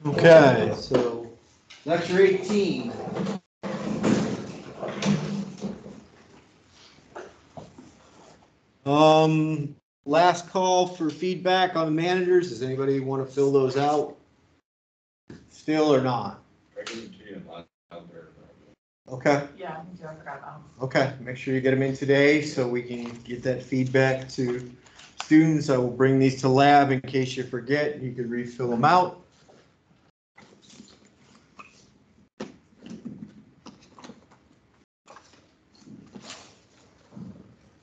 Okay, so lecture 18. Last call for feedback on the managers. Does anybody want to fill those out? Still or not? Okay. Yeah, me too. I forgot about them. Okay, make sure you get them in today so we can get that feedback to students. I will bring these to lab in case you forget. You can refill them out.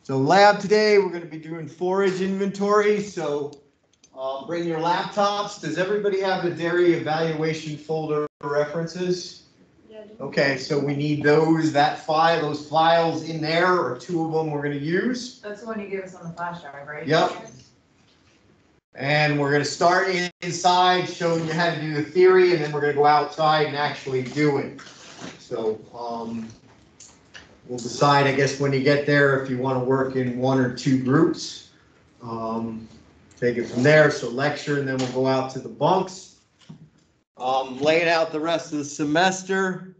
So lab today, we're going to be doing forage inventory. So bring your laptops. Does everybody have the dairy evaluation folder references? Yeah. Okay, so we need those files in there, or two of them we're going to use. That's the one you gave us on the flash drive, right? Yep. And we're going to start inside, showing you how to do the theory, and then we're going to go outside and actually do it. So we'll decide, I guess, when you get there, if you want to work in one or two groups. Take it from there. So lecture, and then we'll go out to the bunks. Laying out the rest of the semester.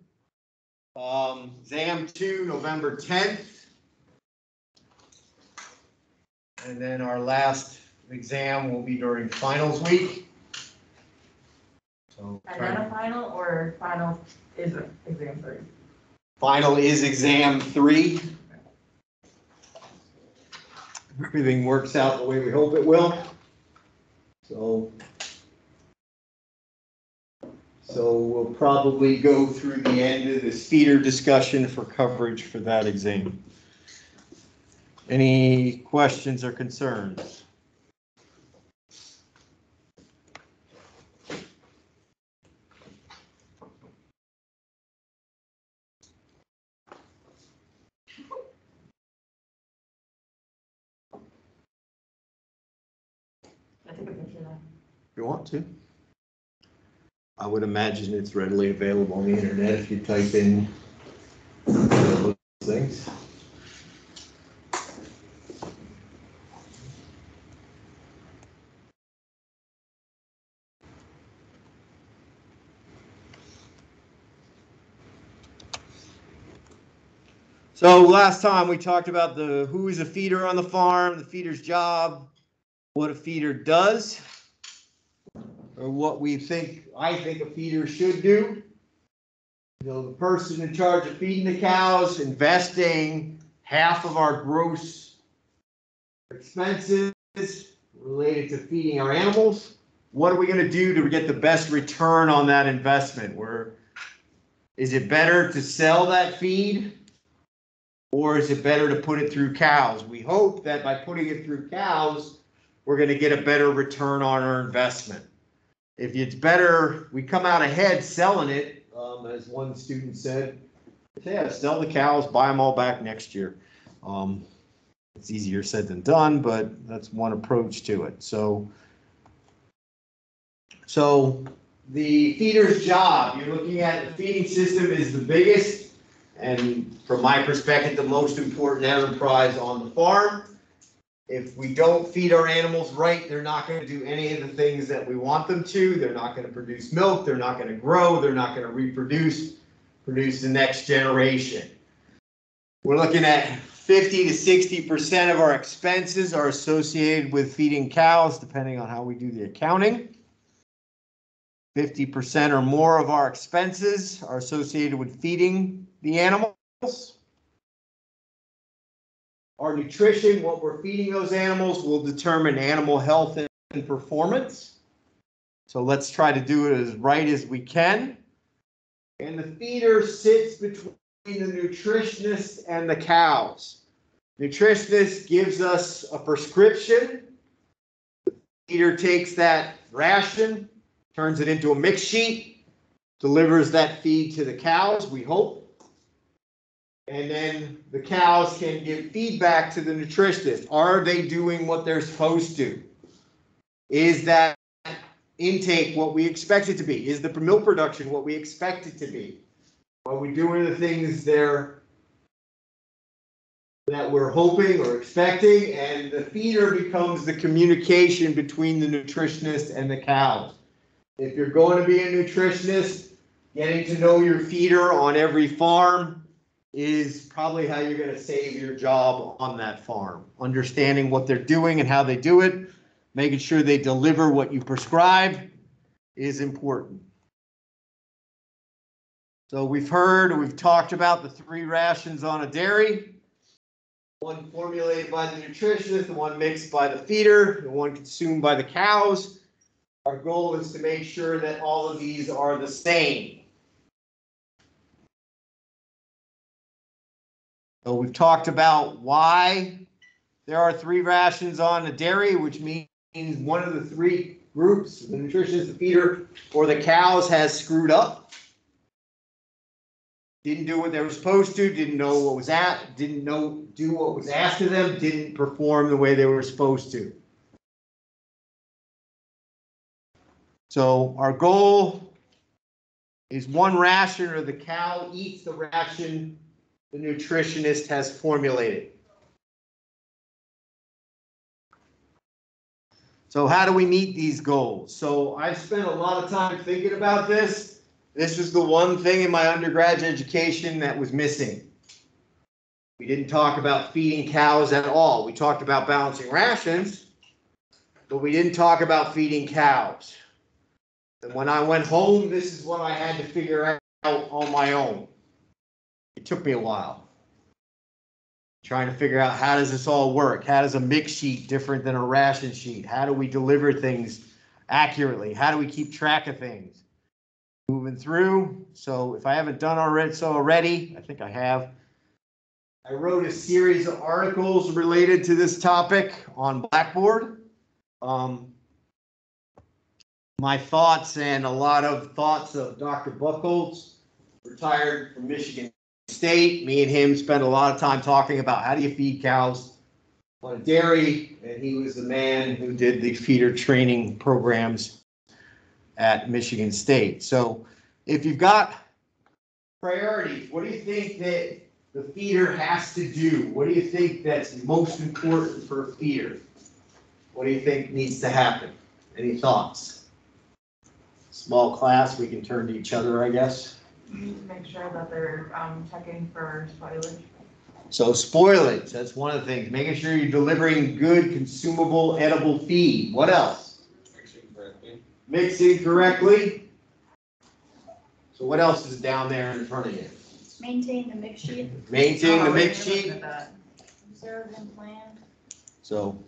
Exam 2, November 10th. And then our last exam will be during finals week. So And then a final, or final is exam 3? Final is exam 3. Everything works out the way we hope it will. So we'll probably go through the end of this feeder discussion for coverage for that exam. Any questions or concerns? I take a picture of that. If you want to. I would imagine it's readily available on the internet if you type in those things. So last time we talked about who is a feeder on the farm, the feeder's job, what a feeder does, or what I think a feeder should do. The person in charge of feeding the cows, investing half of our gross expenses related to feeding our animals. What are we going to do to get the best return on that investment? Is it better to sell that feed, or is it better to put it through cows? We hope that by putting it through cows, we're going to get a better return on our investment. If it's better, we come out ahead selling it, as one student said, yeah, sell the cows, buy them all back next year. It's easier said than done, but that's one approach to it. So the feeder's job, you're looking at the feeding system is the biggest, and from my perspective, the most important enterprise on the farm. If we don't feed our animals right, they're not going to do any of the things that we want them to. They're not going to produce milk. They're not going to grow. They're not going to produce the next generation. We're looking at 50 to 60% of our expenses are associated with feeding cows, depending on how we do the accounting. 50% or more of our expenses are associated with feeding the animals. Our nutrition, what we're feeding those animals, will determine animal health and performance. So let's try to do it as right as we can. And the feeder sits between the nutritionist and the cows. Nutritionist gives us a prescription. The feeder takes that ration, turns it into a mix sheet, delivers that feed to the cows, we hope. And then the cows can give feedback to the nutritionist. Are they doing what they're supposed to? Is that intake what we expect it to be? Is the milk production what we expect it to be? Are we doing the things there that we're hoping or expecting? And the feeder becomes the communication between the nutritionist and the cows. If you're going to be a nutritionist, getting to know your feeder on every farm is probably how you're going to save your job on that farm. Understanding what they're doing and how they do it, making sure they deliver what you prescribe is important. So we've talked about the 3 rations on a dairy. One formulated by the nutritionist, the one mixed by the feeder, the one consumed by the cows. Our goal is to make sure that all of these are the same. So we've talked about why there are 3 rations on a dairy, which means one of the 3 groups, the nutritionist, the feeder, or the cows has screwed up. Didn't do what they were supposed to, didn't know what was do what was asked of them, didn't perform the way they were supposed to. So our goal is 1 ration, or the cow eats the ration the nutritionist has formulated. So how do we meet these goals? So I've spent a lot of time thinking about this. This is the one thing in my undergraduate education that was missing. We didn't talk about feeding cows at all. We talked about balancing rations, but we didn't talk about feeding cows. And when I went home, this is what I had to figure out on my own. It took me a while. Trying to figure out, how does this all work? How does a mix sheet different than a ration sheet? How do we deliver things accurately? How do we keep track of things? Moving through. So if I haven't done so already, I think I have. I wrote a series of articles related to this topic on Blackboard. My thoughts and a lot of thoughts of Dr. Buchholz, retired from Michigan State. Me and him spent a lot of time talking about how do you feed cows on a dairy, and he was the man who did the feeder training programs at Michigan State. So if you've got priorities, what do you think that the feeder has to do? What do you think that's most important for a feeder? What do you think needs to happen? Any thoughts? Small class, we can turn to each other, I guess. Make sure that they're checking for spoilage. So spoilage, that's one of the things. Making sure you're delivering good, consumable, edible feed. What else? Mixing correctly. Mixing correctly. So what else is down there in front of you? Maintain the mix sheet. Maintain the mix sheet. Observe and plan. So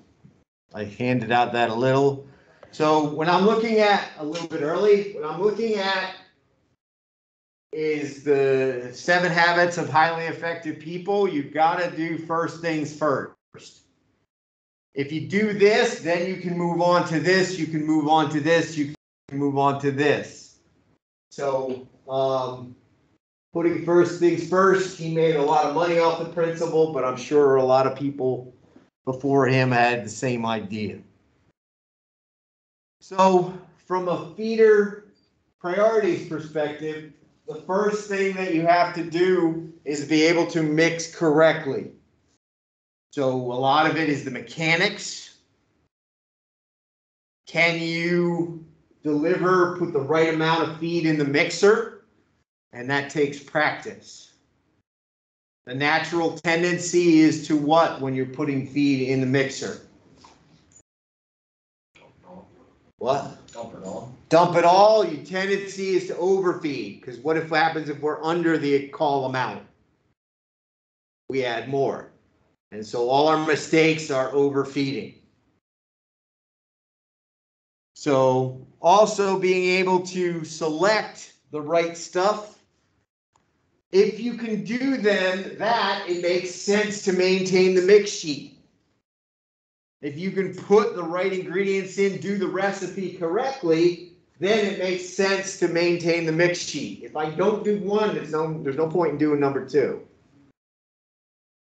I handed out that a little. So when I'm looking at, a little bit early, what I'm looking at is the 7 habits of highly effective people. You've got to do first things first. If you do this, then you can move on to this, you can move on to this, you can move on to this. So putting first things first, he made a lot of money off the principle, but I'm sure a lot of people before him had the same idea. So from a feeder priorities perspective, the first thing that you have to do is be able to mix correctly. So a lot of it is the mechanics. Can you deliver, put the right amount of feed in the mixer? And that takes practice. The natural tendency is to what when you're putting feed in the mixer? What? Dump it all. Dump it all. Your tendency is to overfeed, because what happens if we're under the call amount? We add more. And so all our mistakes are overfeeding. So also being able to select the right stuff. If you can do then that, it makes sense to maintain the mix sheet. If you can put the right ingredients in, do the recipe correctly, then it makes sense to maintain the mix sheet. If I don't do one, there's no point in doing number 2.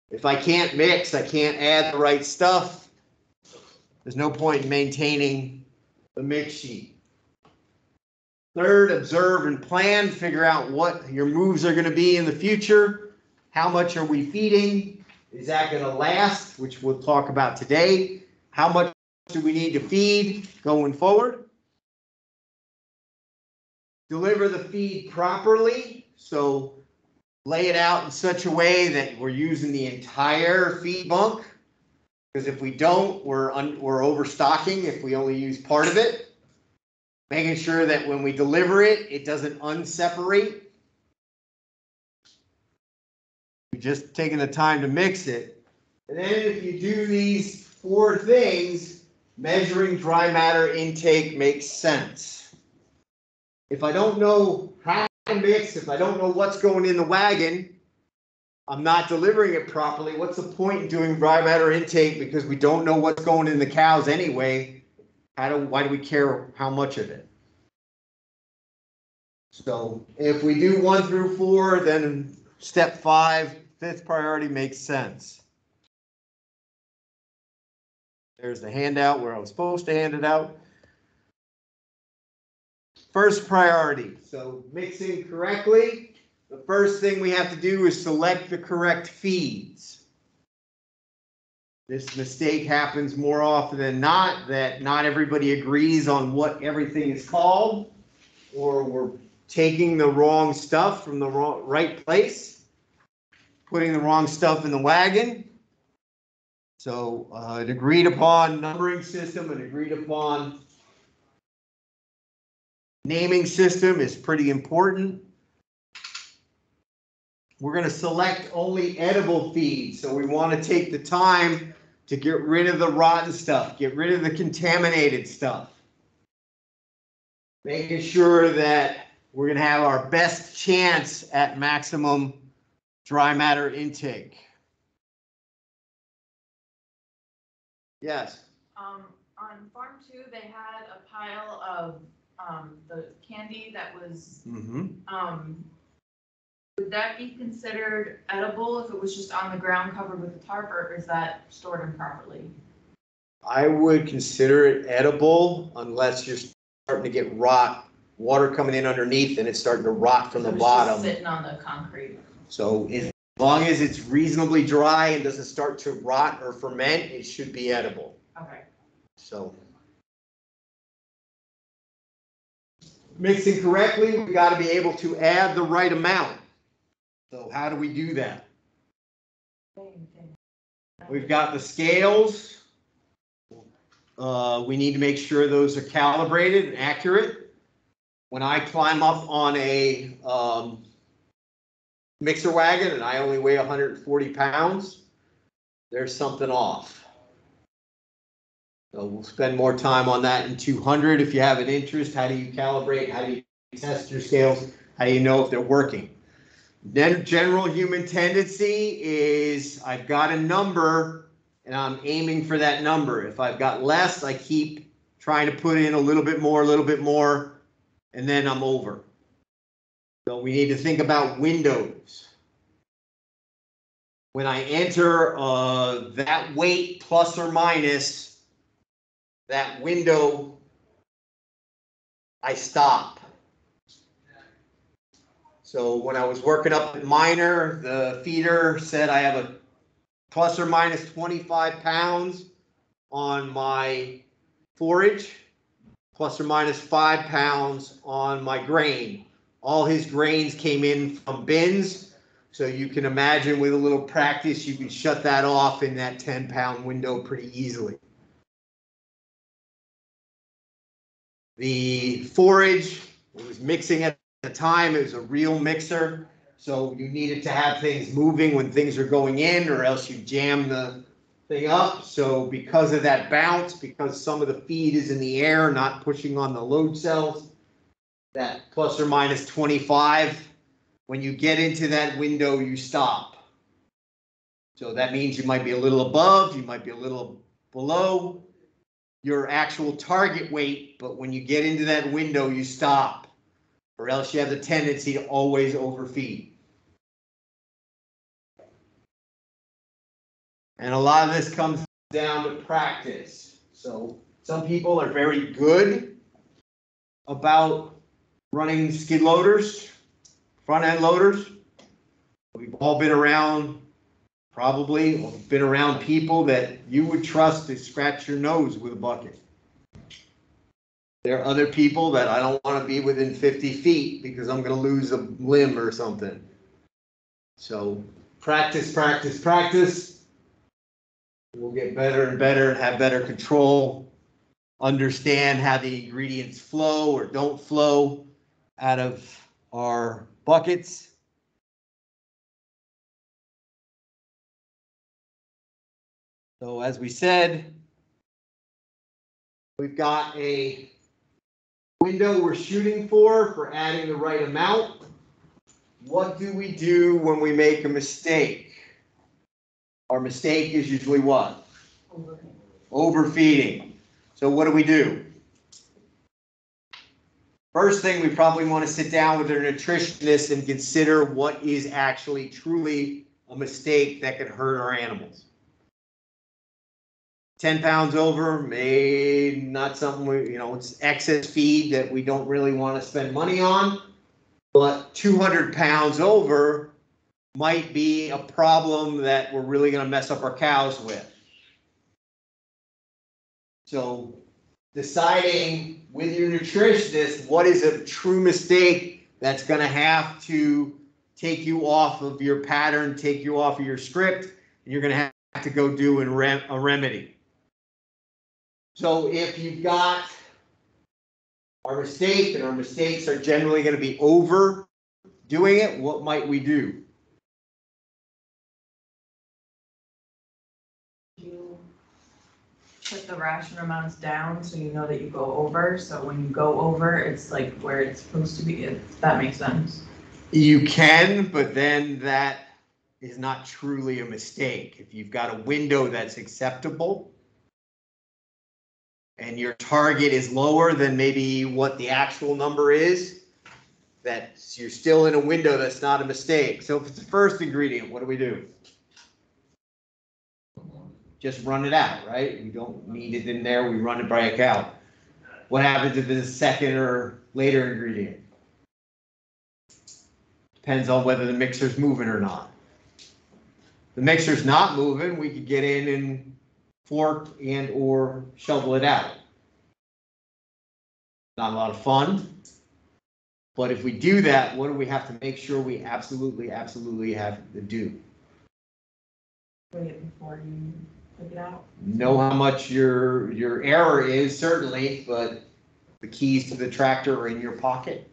If I can't mix, I can't add the right stuff, there's no point in maintaining the mix sheet. Third, observe and plan. Figure out what your moves are going to be in the future. How much are we feeding? Is that going to last? Which we'll talk about today. How much do we need to feed going forward? deliver the feed properly. So lay it out in such a way that we're using the entire feed bunk. Because if we don't, we're overstocking if we only use part of it. Making sure that when we deliver it, it doesn't unseparate. We're just taking the time to mix it. And then if you do these 4 things, measuring dry matter intake makes sense. If I don't know how to mix, if I don't know what's going in the wagon, I'm not delivering it properly. What's the point in doing dry matter intake because we don't know what's going in the cows anyway? Why do we care how much of it? So if we do 1 through 4, then step 5, 5th priority makes sense. There's the handout where I was supposed to hand it out. First priority. So mixing correctly. The first thing we have to do is select the correct feeds. This mistake happens more often than not, that not everybody agrees on what everything is called, or we're taking the wrong stuff from the right place, putting the wrong stuff in the wagon. So an agreed upon numbering system, an agreed upon naming system is pretty important. We're going to select only edible feeds, so we want to take the time to get rid of the rotten stuff, get rid of the contaminated stuff. Making sure that we're going to have our best chance at maximum dry matter intake. Yes. On farm 2, they had a pile of the candy that was, would that be considered edible if it was just on the ground covered with a tarp, or is that stored improperly? I would consider it edible unless you're starting to get water coming in underneath and it's starting to rot from the bottom. Just sitting on the concrete. So as long as it's reasonably dry and doesn't start to rot or ferment, it should be edible. Okay. So mixing correctly, we got to be able to add the right amount. So how do we do that? We've got the scales. We need to make sure those are calibrated and accurate. When I climb up on a mixer wagon and I only weigh 140 pounds, there's something off. So we'll spend more time on that in 200 if you have an interest. How do you calibrate? How do you test your scales? How do you know if they're working? Then general human tendency is I've got a number and I'm aiming for that number. If I've got less, I keep trying to put in a little bit more, and then I'm over. So we need to think about windows. When I enter that weight plus or minus that window, I stop. So when I was working up at Minor, the feeder said I have a plus or minus 25 pounds on my forage, plus or minus 5 pounds on my grain. All his grains came in from bins, so you can imagine with a little practice, you can shut that off in that 10-pound window pretty easily. The forage, it was mixing at the time, it was a real mixer. So you needed to have things moving when things are going in, or else you jam the thing up. So because of that bounce, because some of the feed is in the air, not pushing on the load cells, that plus or minus 25, when you get into that window, you stop. So that means you might be a little above, you might be a little below your actual target weight, but when you get into that window, you stop, or else you have the tendency to always overfeed. And a lot of this comes down to practice. So some people are very good about running skid loaders, front end loaders. We've all been around, probably been around people that you would trust to scratch your nose with a bucket. There are other people that I don't want to be within 50 feet because I'm going to lose a limb or something. So practice, practice, practice. We'll get better and better and have better control. Understand how the ingredients flow or don't flow out of our buckets. So as we said, we've got a window we're shooting for adding the right amount. What do we do when we make a mistake? Our mistake is usually what? Overfeeding. So what do? First thing, we probably want to sit down with our nutritionist and consider what is actually truly a mistake that could hurt our animals. 10 pounds over, may not something we, it's excess feed that we don't really want to spend money on, but 200 pounds over might be a problem that we're really going to mess up our cows with. So deciding with your nutritionist what is a true mistake that's going to have to take you off of your pattern, take you off of your script, and you're going to have to go do a remedy. So if you've got our mistake, and our mistakes are generally going to be overdoing it, what might we do? You put the ration amounts down so you know that you go over. So when you go over, it's like where it's supposed to be. If that makes sense. You can, but then that is not truly a mistake. If you've got a window that's acceptable and your target is lower than maybe what the actual number is, that you're still in a window that's not a mistake. So if it's the first ingredient, what do? Just run it out, right? We don't need it in there, we run it back out. What happens if it's a second or later ingredient? Depends on whether the mixer's moving or not. If the mixer's not moving, we could get in and fork and or shovel it out. Not a lot of fun. But if we do that, what do we have to make sure we absolutely have to do? Wait before you pick it out. Know how much your error is, certainly, but the keys to the tractor are in your pocket.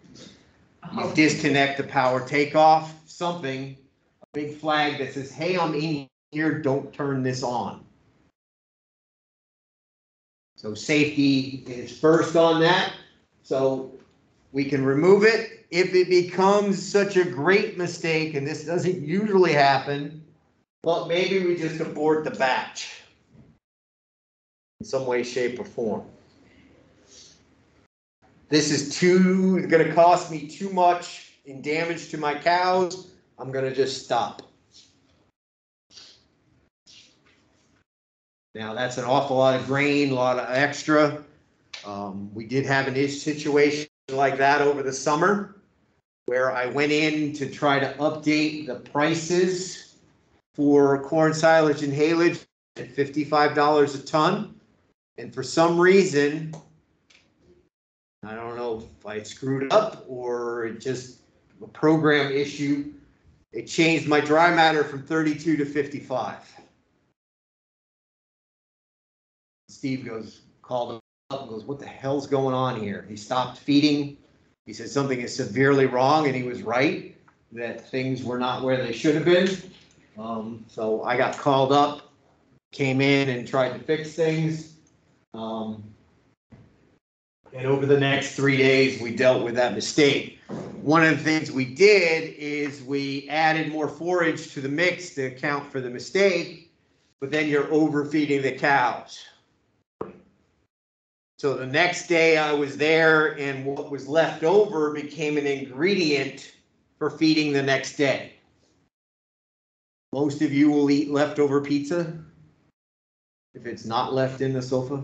You disconnect the power takeoff, something, a big flag that says, hey, I'm in here, don't turn this on. So safety is first on that. So we can remove it. If it becomes such a great mistake, and this doesn't usually happen, well, maybe we just abort the batch in some way, shape, or form. This is going to cost me too much in damage to my cows. I'm going to just stop. Now, that's an awful lot of grain, a lot of extra. We did have an situation like that over the summer where I went in to try to update the prices for corn silage and haylage at $55 a ton. And for some reason, I don't know if I screwed up or it just a program issue, it changed my dry matter from 32 to 55. Steve called up and goes, what the hell's going on here? He stopped feeding. He said something is severely wrong, and he was right that things were not where they should have been. So I got called up, came in and tried to fix things. And over the next 3 days, we dealt with that mistake. One of the things we did is we added more forage to the mix to account for the mistake, but then you're overfeeding the cows. So the next day I was there and what was left over became an ingredient for feeding the next day. Most of you will eat leftover pizza if it's not left in the sofa.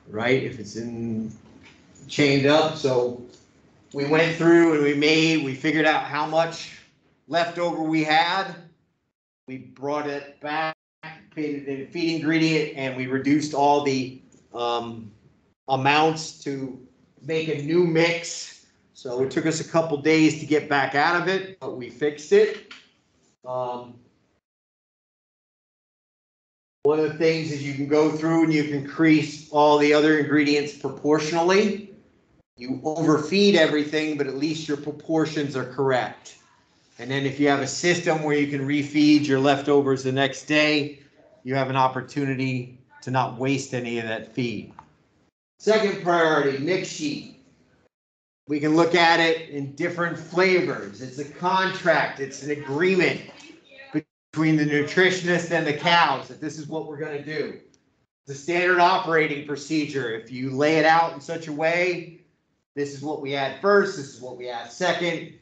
Right? If it's chained up. So we went through and we figured out how much leftover we had. We brought it back, made it a feed ingredient, and we reduced all the amounts to make a new mix. So it took us a couple days to get back out of it, but we fixed it. One of the things is you can go through and you can increase all the other ingredients proportionally. You overfeed everything, but at least your proportions are correct. And then if you have a system where you can refeed your leftovers the next day, you have an opportunity to not waste any of that feed. Second priority, mix sheet. We can look at it in different flavors. It's a contract, it's an agreement between the nutritionist and the cows that this is what we're going to do. It's a standard operating procedure. If you lay it out in such a way, this is what we add first, this is what we add second.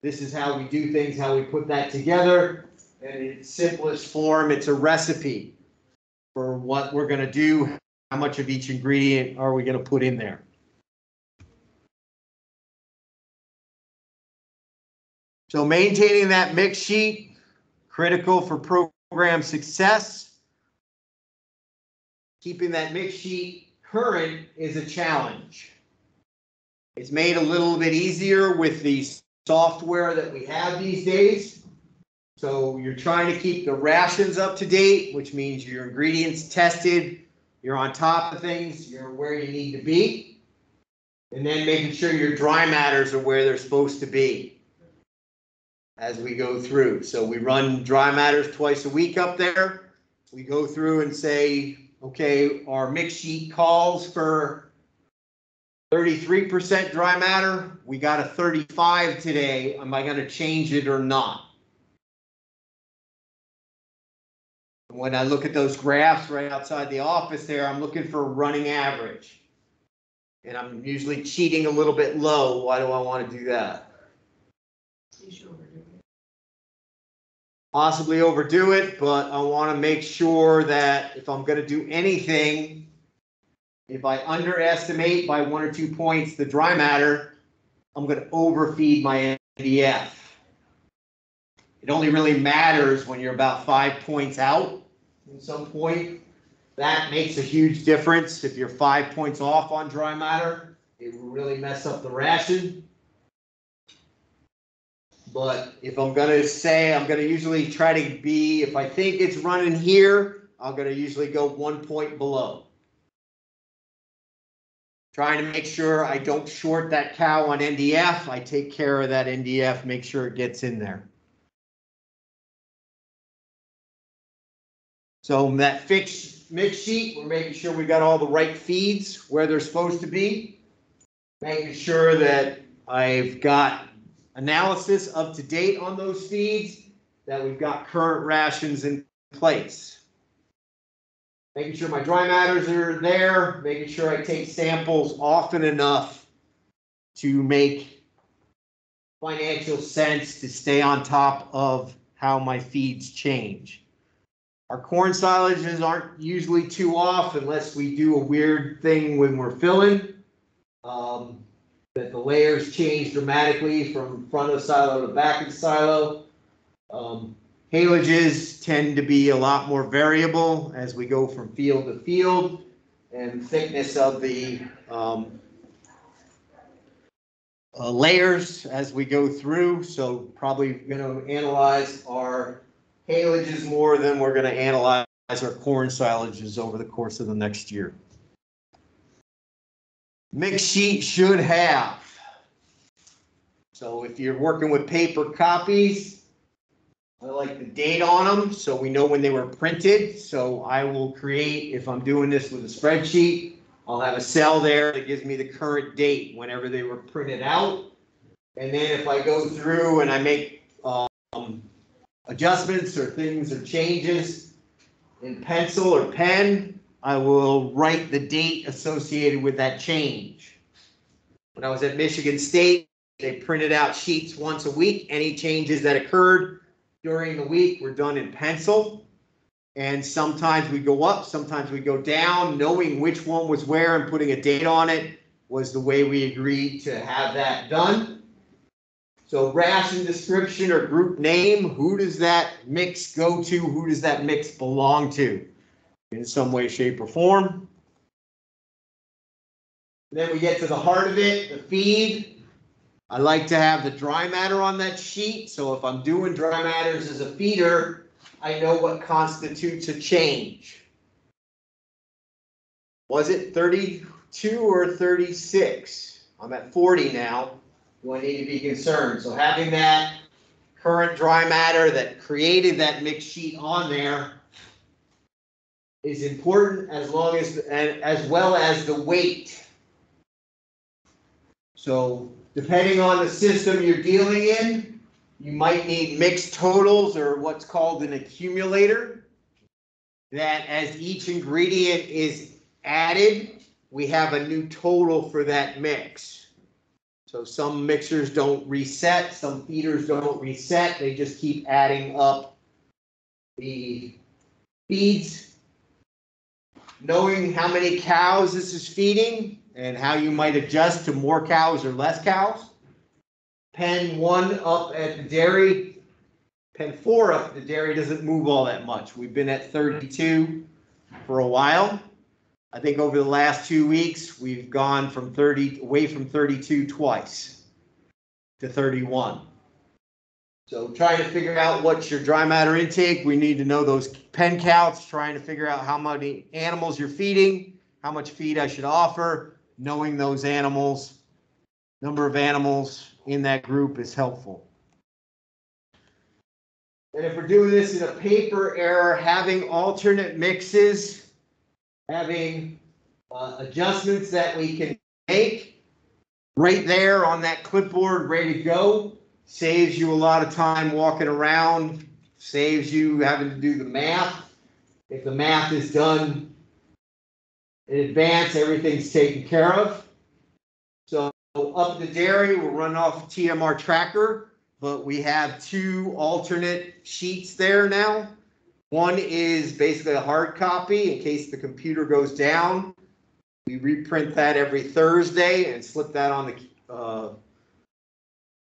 This is how we do things, how we put that together. And in its simplest form, it's a recipe for what we're going to do. How much of each ingredient are we going to put in there? So maintaining that mix sheet, critical for program success. Keeping that mix sheet current is a challenge. It's made a little bit easier with the software that we have these days. So you're trying to keep the rations up to date, which means your ingredients tested, you're on top of things, you're where you need to be, and then making sure your dry matters are where they're supposed to be as we go through. So we run dry matters twice a week up there. We go through and say, okay, our mix sheet calls for 33% dry matter. We got a 35 today. Am I going to change it or not? When I look at those graphs right outside the office there, I'm looking for a running average. And I'm usually cheating a little bit low. Why do I want to do that? You should overdo it. Possibly overdo it, but I want to make sure that if I'm going to do anything, if I underestimate by 1 or 2 points the dry matter, I'm going to overfeed my NDF. It only really matters when you're about 5 points out at some point. That makes a huge difference. If you're 5 points off on dry matter, it will really mess up the ration. But if I'm going to say, I'm going to usually try to be, if I think it's running here, I'm going to usually go 1 point below. Trying to make sure I don't short that cow on NDF. I take care of that NDF, make sure it gets in there. So that fixed mix sheet, we're making sure we got all the right feeds where they're supposed to be. Making sure that I've got analysis up to date on those feeds, that we've got current rations in place. Making sure my dry matters are there, making sure I take samples often enough to make financial sense to stay on top of how my feeds change. Our corn silages aren't usually too off unless we do a weird thing when we're filling. That the layers change dramatically from front of the silo to back of the silo. Halages tend to be a lot more variable as we go from field to field, and thickness of the layers as we go through. So probably going to analyze our halages more than we're going to analyze our corn silages over the course of the next year. Mix sheet should have. So if you're working with paper copies, I like the date on them so we know when they were printed. So I will create, if I'm doing this with a spreadsheet, I'll have a cell there that gives me the current date whenever they were printed out. And then if I go through and I make adjustments or things or changes in pencil or pen, I will write the date associated with that change. When I was at Michigan State, they printed out sheets once a week. Any changes that occurred during the week were done in pencil. And sometimes we go up, sometimes we go down. Knowing which one was where and putting a date on it was the way we agreed to have that done. So ration description or group name, who does that mix go to? Who does that mix belong to in some way, shape, or form? Then we get to the heart of it, the feed. I like to have the dry matter on that sheet, so if I'm doing dry matters as a feeder, I know what constitutes a change. Was it 32 or 36? I'm at 40 now. Do I need to be concerned? So having that current dry matter that created that mix sheet on there is important, as long as well as the weight. So depending on the system you're dealing in, you might need mixed totals or what's called an accumulator, that as each ingredient is added, we have a new total for that mix. So some mixers don't reset, some feeders don't reset, they just keep adding up the feeds. Knowing how many cows this is feeding and how you might adjust to more cows or less cows. Pen 1 up at the dairy, pen 4 up at the dairy doesn't move all that much. We've been at 32 for a while. I think over the last 2 weeks, we've gone from 30 away from 32 twice to 31. So trying to figure out what's your dry matter intake, we need to know those pen counts, trying to figure out how many animals you're feeding, how much feed I should offer. Knowing those animals, number of animals in that group is helpful. And if we're doing this in a paper error, having alternate mixes, having adjustments that we can make right there on that clipboard ready to go, saves you a lot of time walking around, saves you having to do the math. If the math is done in advance, everything's taken care of. So up the dairy, we're running off TMR tracker, but we have 2 alternate sheets there now. One is basically a hard copy in case the computer goes down. We reprint that every Thursday and slip that on the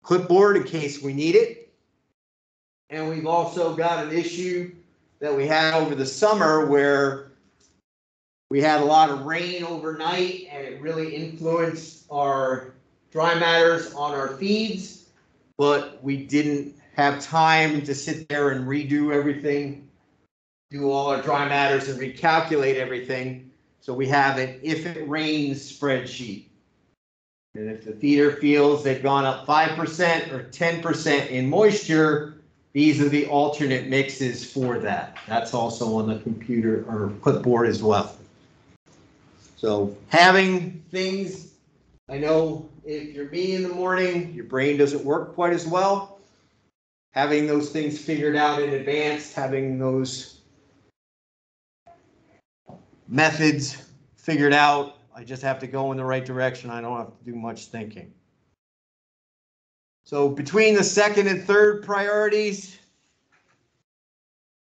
clipboard in case we need it. And we've also got an issue that we had over the summer where we had a lot of rain overnight and it really influenced our dry matters on our feeds, but we didn't have time to sit there and redo everything, do all our dry matters and recalculate everything. So we have an if it rains spreadsheet. And if the feeder feels they've gone up 5% or 10% in moisture, these are the alternate mixes for that. That's also on the computer or clipboard as well. So having things, I know if you're me in the morning, your brain doesn't work quite as well. Having those things figured out in advance, having those methods figured out, I just have to go in the right direction. I don't have to do much thinking. So between the second and third priorities,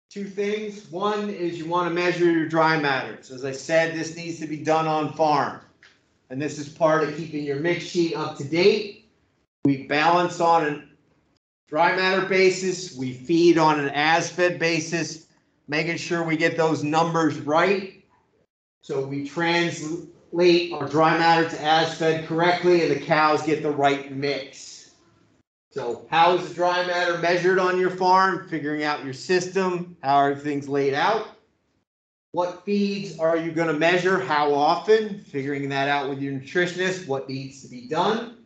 2 things. One is you want to measure your dry matters. As I said, this needs to be done on farm. And this is part of keeping your mix sheet up to date. We balance on a dry matter basis. We feed on an as-fed basis, making sure we get those numbers right. So we translate our dry matter to as-fed correctly and the cows get the right mix. So how is the dry matter measured on your farm? Figuring out your system, how everything's laid out. What feeds are you going to measure? How often? Figuring that out with your nutritionist, what needs to be done.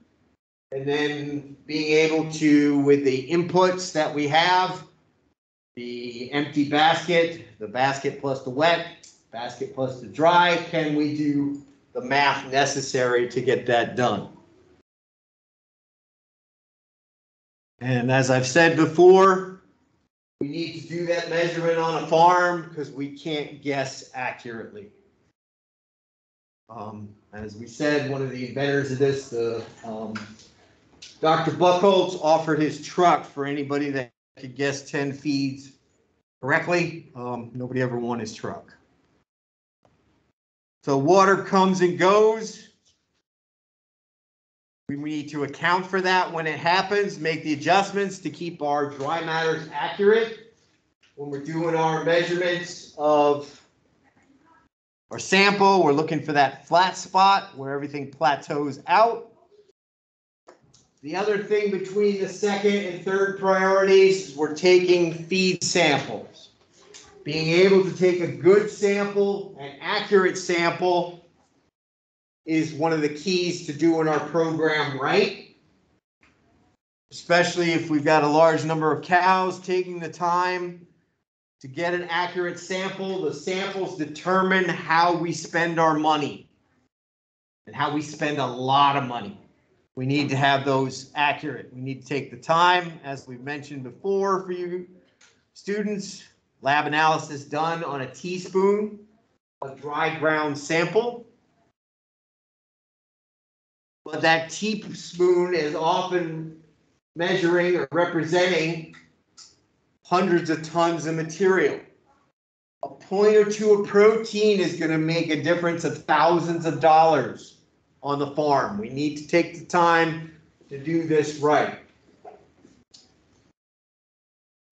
And then being able to, with the inputs that we have, the empty basket, the basket plus the wet, basket plus the dry, can we do the math necessary to get that done? And as I've said before, we need to do that measurement on a farm because we can't guess accurately. As we said, one of the inventors of this, Dr. Buchholz, offered his truck for anybody that could guess 10 feeds correctly. Nobody ever won his truck. So water comes and goes. We need to account for that when it happens, make the adjustments to keep our dry matters accurate when we're doing our measurements of our sample. We're looking for that flat spot where everything plateaus out. The other thing between the second and third priorities is we're taking feed samples. Being able to take a good sample, an accurate sample, is one of the keys to doing our program right. Especially if we've got a large number of cows, taking the time to get an accurate sample. The samples determine how we spend our money and how we spend a lot of money. We need to have those accurate. We need to take the time, as we've mentioned before for you students, lab analysis done on a teaspoon of dry ground sample. But that teaspoon is often measuring or representing hundreds of tons of material. A point or two of protein is going to make a difference of thousands of dollars on the farm. We need to take the time to do this right.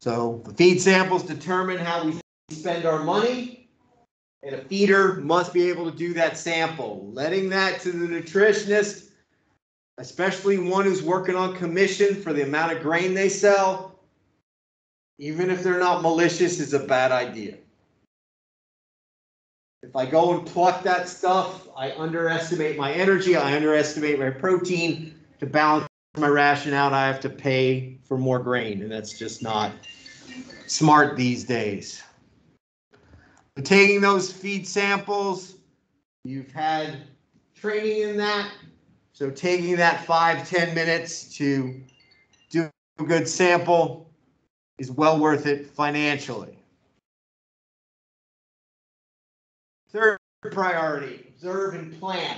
So the feed samples determine how we spend our money, and a feeder must be able to do that sample. Letting that to the nutritionist, especially one who's working on commission for the amount of grain they sell, even if they're not malicious, is a bad idea. If I go and pluck that stuff, I underestimate my energy, I underestimate my protein. To balance my ration out, I have to pay for more grain, and that's just not smart these days. But taking those feed samples, you've had training in that, so taking that 5-10 minutes to do a good sample is well worth it financially. Third priority, observe and plan.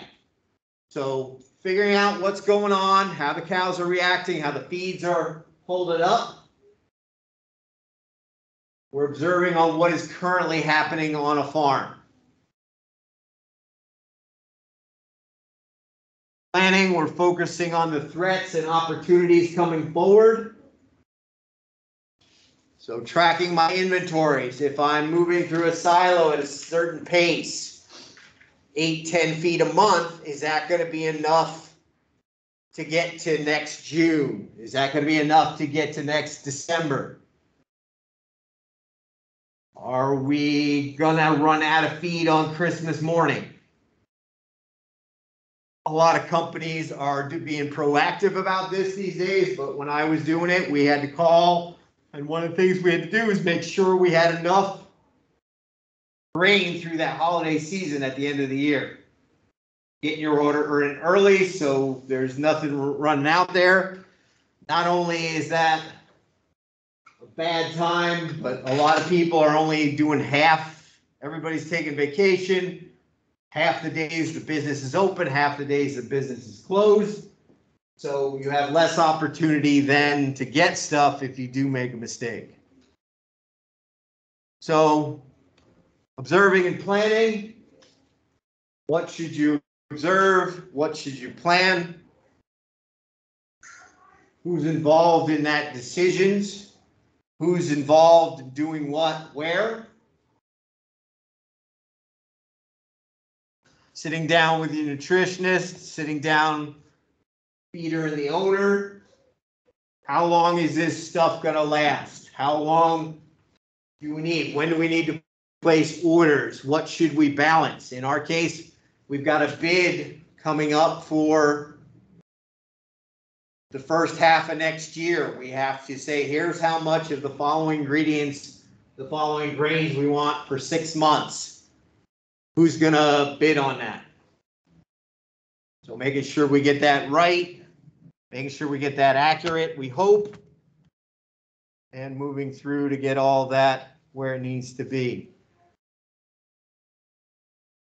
So figuring out what's going on, how the cows are reacting, how the feeds are holding up. We're observing on what is currently happening on a farm. Planning, we're focusing on the threats and opportunities coming forward. So tracking my inventories. If I'm moving through a silo at a certain pace, 8-10 feet a month, is that going to be enough to get to next June? Is that going to be enough to get to next December? Are we going to run out of feed on Christmas morning? A lot of companies are being proactive about this these days, but when I was doing it, we had to call. And one of the things we had to do is make sure we had enough grain through that holiday season at the end of the year. Get your order in early so there's nothing running out there. Not only is that a bad time, but a lot of people are only doing half. Everybody's taking vacation. Half the days the business is open, half the days the business is closed. So you have less opportunity then to get stuff if you do make a mistake. So observing and planning. What should you observe? What should you plan? Who's involved in that decisions? Who's involved in doing what, where? Sitting down with your nutritionist, sitting down feeder and the owner. How long is this stuff going to last? How long do we need? When do we need to place orders? What should we balance? In our case, we've got a bid coming up for the first half of next year. We have to say, here's how much of the following ingredients, the following grains we want for 6 months. Who's going to bid on that? So making sure we get that right. Making sure we get that accurate, we hope, and moving through to get all that where it needs to be.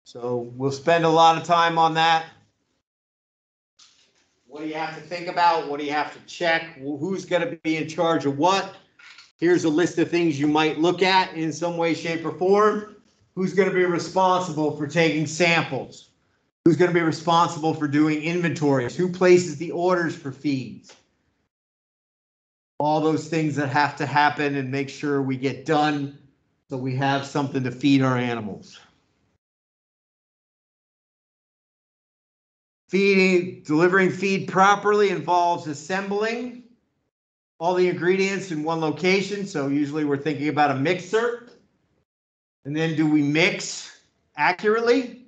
So we'll spend a lot of time on that. What do you have to think about? What do you have to check? Who's going to be in charge of what? Here's a list of things you might look at in some way, shape, or form. Who's going to be responsible for taking samples? Who's going to be responsible for doing inventories? Who places the orders for feeds? All those things that have to happen and make sure we get done so we have something to feed our animals. Delivering feed properly involves assembling all the ingredients in one location. So usually we're thinking about a mixer. And then do we mix accurately?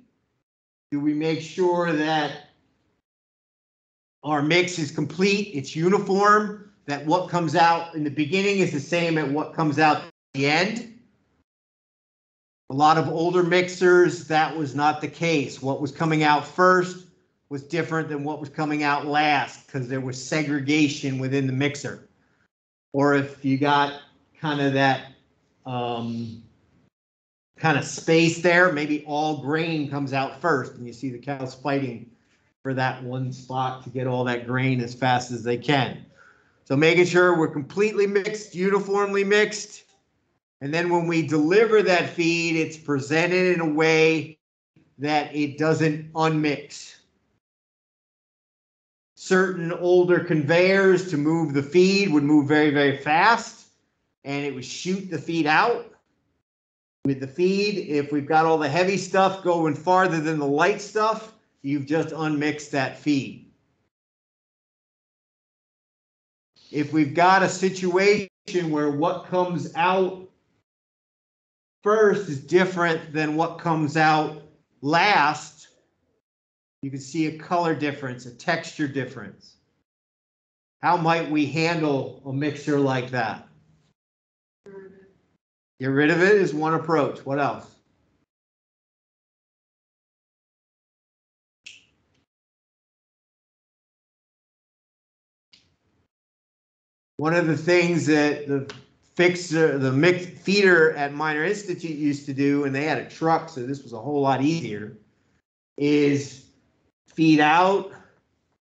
Do we make sure that our mix is complete, it's uniform, that what comes out in the beginning is the same as what comes out at the end? A lot of older mixers, that was not the case. What was coming out first was different than what was coming out last because there was segregation within the mixer. Or if you got kind of that kind of space there, maybe all grain comes out first and you see the cows fighting for that one spot to get all that grain as fast as they can. So making sure we're completely mixed, uniformly mixed. And then when we deliver that feed, it's presented in a way that it doesn't unmix. Certain older conveyors to move the feed would move very, very fast, and it would shoot the feed out. With the feed, if we've got all the heavy stuff going farther than the light stuff, you've just unmixed that feed. If we've got a situation where what comes out first is different than what comes out last, you can see a color difference, a texture difference. How might we handle a mixture like that? Get rid of it is one approach. What else? One of the things that the feeder at Minor Institute used to do, and they had a truck, so this was a whole lot easier, is feed out,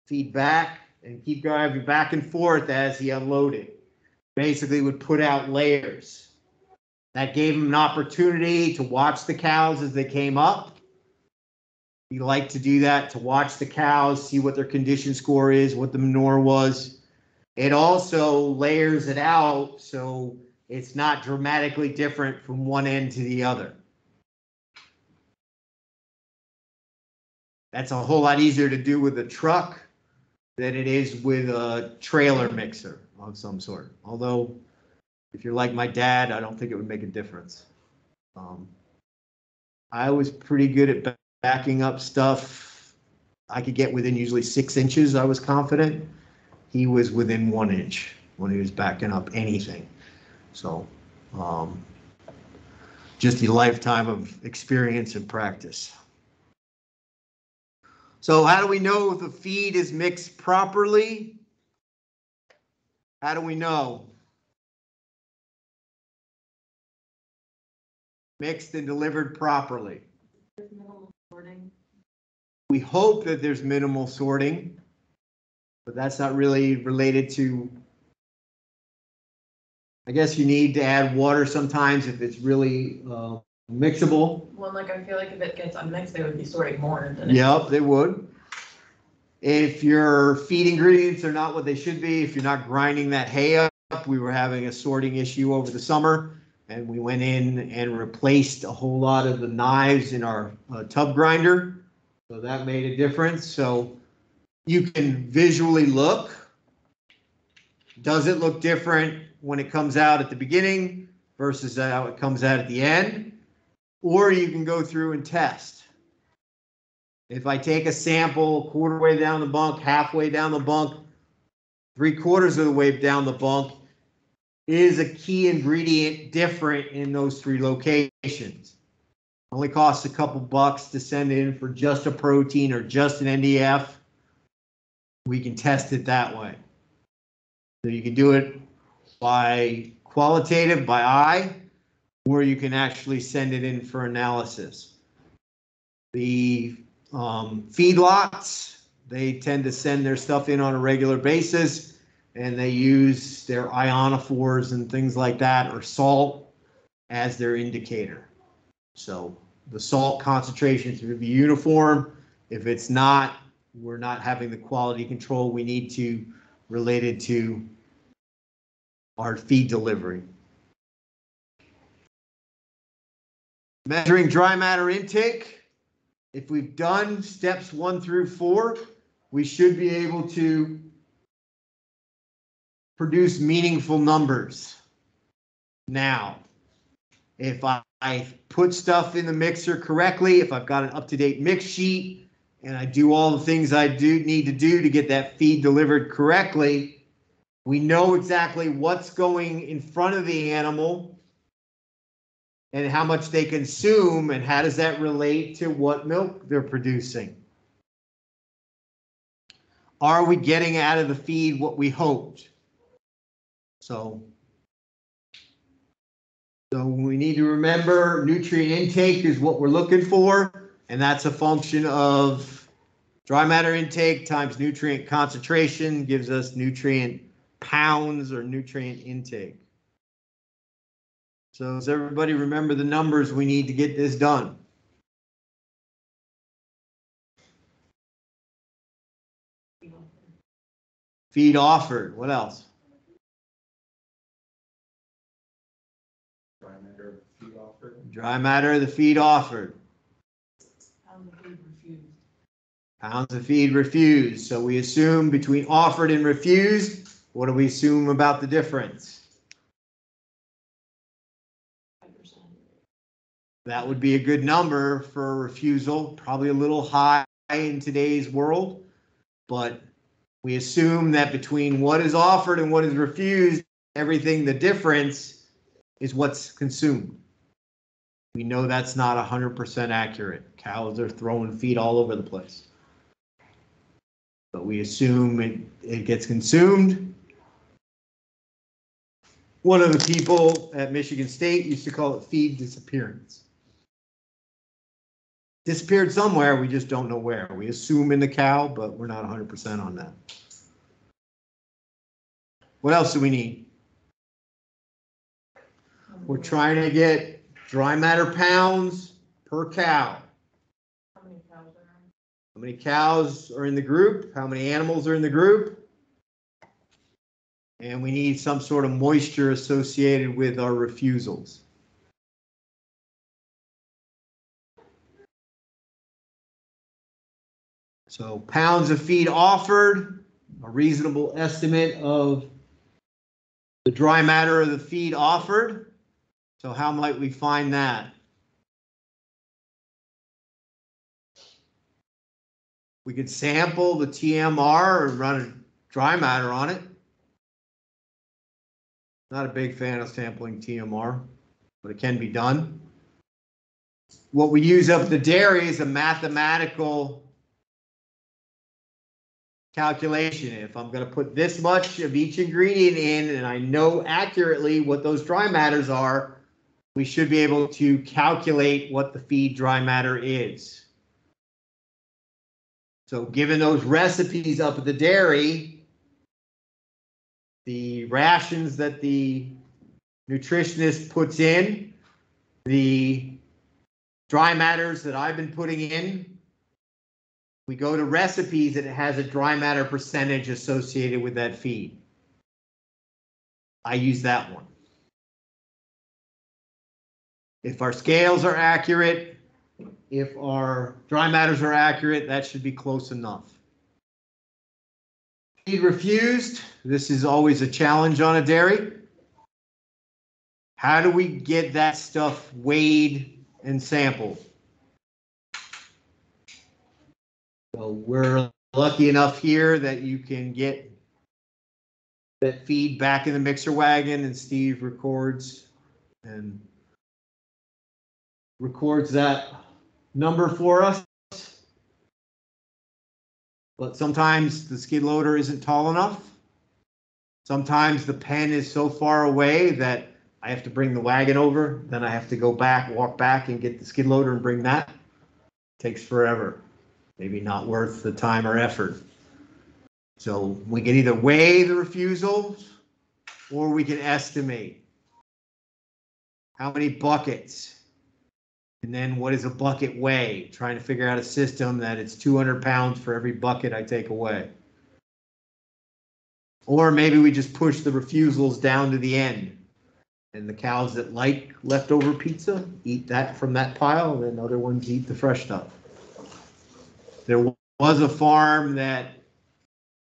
feed back, and keep driving back and forth as he unloaded. Basically would put out layers. That gave him an opportunity to watch the cows as they came up. He liked to do that, to watch the cows, see what their condition score is, what the manure was. It also layers it out so it's not dramatically different from one end to the other. That's a whole lot easier to do with a truck than it is with a trailer mixer of some sort. Although, if you're like my dad, I don't think it would make a difference. I was pretty good at backing up stuff. I could get within usually 6 inches, I was confident. He was within 1 inch when he was backing up anything. So, just a lifetime of experience and practice. So how do we know if the feed is mixed properly? How do we know? Mixed and delivered properly. There's minimal sorting. We hope that there's minimal sorting, but that's not really related to, I guess you need to add water sometimes if it's really mixable. Well, like I feel like if it gets unmixed, they would be sorting more than Yep, they would. If your feed ingredients are not what they should be, if you're not grinding that hay up, we were having a sorting issue over the summer, and we went in and replaced a whole lot of the knives in our tub grinder. So that made a difference. So you can visually look. Does it look different when it comes out at the beginning versus how it comes out at the end? Or you can go through and test. If I take a sample quarter way down the bunk, halfway down the bunk, 3/4 of the way down the bunk, is a key ingredient different in those 3 locations? Only costs a couple bucks to send in for just a protein or just an NDF. We can test it that way. So you can do it by qualitative, by eye, or you can actually send it in for analysis. The feedlots, they tend to send their stuff in on a regular basis, and they use their ionophores and things like that, or salt, as their indicator. So the salt concentrations will be uniform. If it's not, we're not having the quality control we need to related to our feed delivery. Measuring dry matter intake if we've done steps 1 through 4, we should be able to produce meaningful numbers. Now, if I put stuff in the mixer correctly, if I've got an up-to-date mix sheet, and I do all the things I need to do to get that feed delivered correctly, we know exactly what's going in front of the animal and how much they consume, and how does that relate to what milk they're producing. Are we getting out of the feed what we hoped? So we need to remember nutrient intake is what we're looking for, and that's a function of dry matter intake times nutrient concentration gives us nutrient pounds or nutrient intake. So does everybody remember the numbers we need to get this done? Feed offered. What else? Dry matter of feed offered. Dry matter of the feed offered. Pounds of feed refused. Pounds of feed refused. So we assume between offered and refused, what do we assume about the difference? 5%. That would be a good number for a refusal, probably a little high in today's world, but we assume that between what is offered and what is refused, everything, the difference is what's consumed. We know that's not 100% accurate. Cows are throwing feed all over the place. But we assume it gets consumed. One of the people at Michigan State used to call it feed disappearance. Disappeared somewhere, we just don't know where. We assume in the cow, but we're not 100% on that. What else do we need? We're trying to get dry matter pounds per cow. How many cows are there? How many cows are in the group? How many animals are in the group? And we need some sort of moisture associated with our refusals. So pounds of feed offered, a reasonable estimate of the dry matter of the feed offered. So how might we find that? We could sample the TMR and run a dry matter on it. Not a big fan of sampling TMR, but it can be done. What we use up the dairy is a mathematical calculation. If I'm going to put this much of each ingredient in and I know accurately what those dry matters are, we should be able to calculate what the feed dry matter is. So given those recipes up at the dairy, the rations that the nutritionist puts in, the dry matters that I've been putting in, we go to recipes and it has a dry matter percentage associated with that feed. I use that one. If our scales are accurate, if our dry matters are accurate, that should be close enough. Feed refused. This is always a challenge on a dairy. How do we get that stuff weighed and sampled? So we're lucky enough here that you can get that feed back in the mixer wagon, and Steve records that number for us. But sometimes the skid loader isn't tall enough. Sometimes the pen is so far away that I have to bring the wagon over. Then I have to go back, walk back and get the skid loader and bring that. It takes forever. Maybe not worth the time or effort. So we can either weigh the refusals or we can estimate how many buckets. And then what does a bucket weigh? Trying to figure out a system that it's 200 pounds for every bucket I take away. Or maybe we just push the refusals down to the end. And the cows that like leftover pizza eat that from that pile, and then other ones eat the fresh stuff. There was a farm that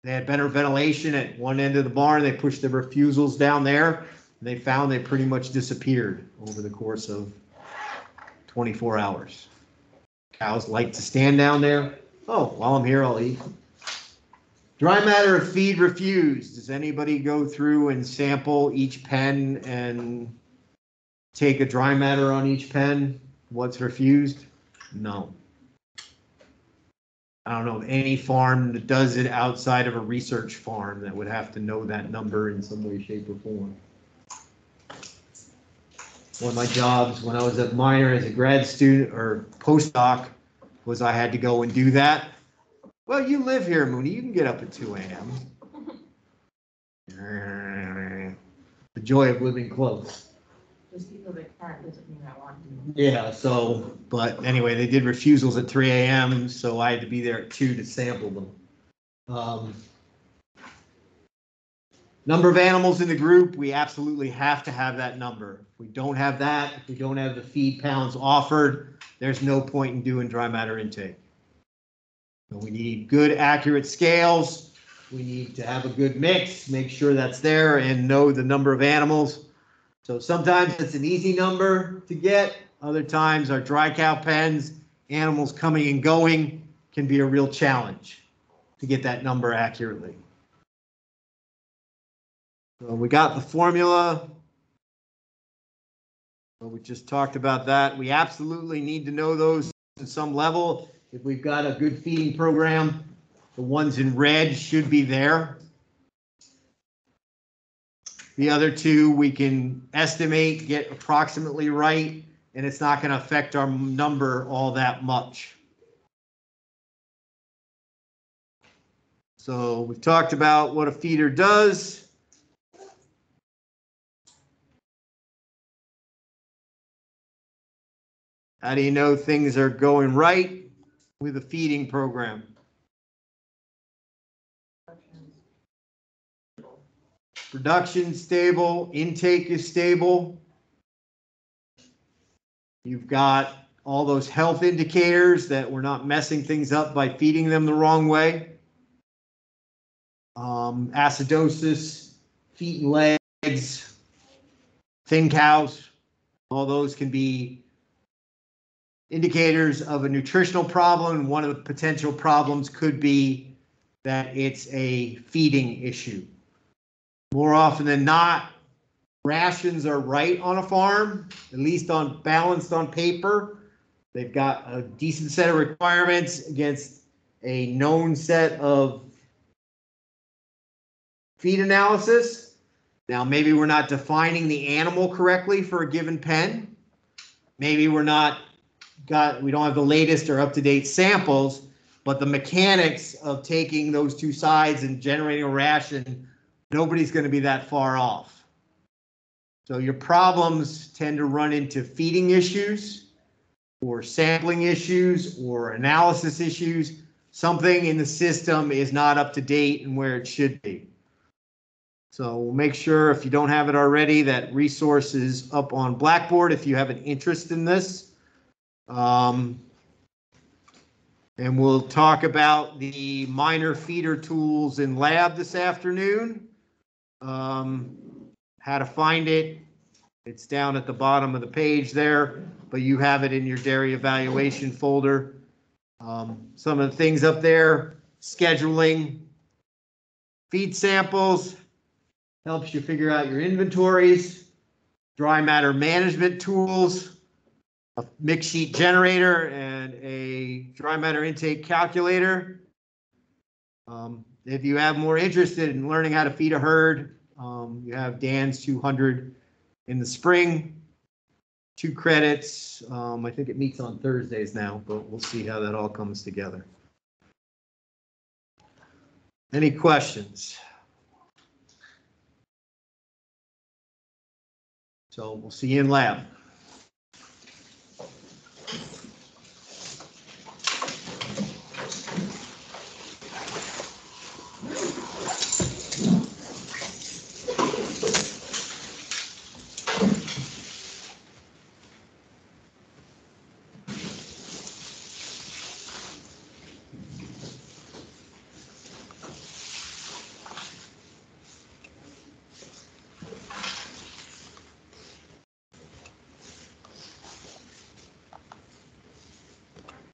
they had better ventilation at one end of the barn. They pushed the refusals down there. And they found they pretty much disappeared over the course of 24 hours. Cows like to stand down there. Oh, while I'm here, I'll eat. Dry matter of feed refused. Does anybody go through and sample each pen and take a dry matter on each pen? What's refused? No. I don't know of any farm that does it outside of a research farm that would have to know that number in some way, shape, or form. One of my jobs when I was at Minor as a grad student or postdoc was I had to go and do that. Well, you live here, Mooney. You can get up at 2 a.m. The joy of living close. Just because I can't doesn't mean I want to. Yeah, so, but anyway, they did refusals at 3 a.m., so I had to be there at 2 to sample them. Number of animals in the group, we absolutely have to have that number. If we don't have that, if we don't have the feed pounds offered, there's no point in doing dry matter intake. So we need good, accurate scales. We need to have a good mix, make sure that's there, and know the number of animals. So sometimes it's an easy number to get. Other times our dry cow pens, animals coming and going, can be a real challenge to get that number accurately. So we got the formula. So we just talked about that. We absolutely need to know those at some level. If we've got a good feeding program, the ones in red should be there. The other two we can estimate, get approximately right, and it's not going to affect our number all that much. So we've talked about what a feeder does. How do you know things are going right with a feeding program? Production stable, intake is stable. You've got all those health indicators that we're not messing things up by feeding them the wrong way. Acidosis, feet and legs, thin cows, all those can be indicators of a nutritional problem. One of the potential problems could be that it's a feeding issue. More often than not, rations are right on a farm, at least on balanced on paper. They've got a decent set of requirements against a known set of feed analysis. Now, maybe we're not defining the animal correctly for a given pen. Maybe we don't have the latest or up-to-date samples, but the mechanics of taking those two sides and generating a ration, nobody's going to be that far off. So your problems tend to run into feeding issues or sampling issues or analysis issues. Something in the system is not up to date and where it should be. So we'll make sure, if you don't have it already, that resource is up on Blackboard if you have an interest in this. And we'll talk about the minor feeder tools in lab this afternoon. How to find it. It's down at the bottom of the page there, but you have it in your dairy evaluation folder. Some of the things up there: scheduling, feed samples, helps you figure out your inventories, dry matter management tools, a mix sheet generator, and a dry matter intake calculator. If you have more interested in learning how to feed a herd, you have DANS 200 in the spring, 2 credits. I think it meets on Thursdays now, but we'll see how that all comes together. Any questions? So we'll see you in lab.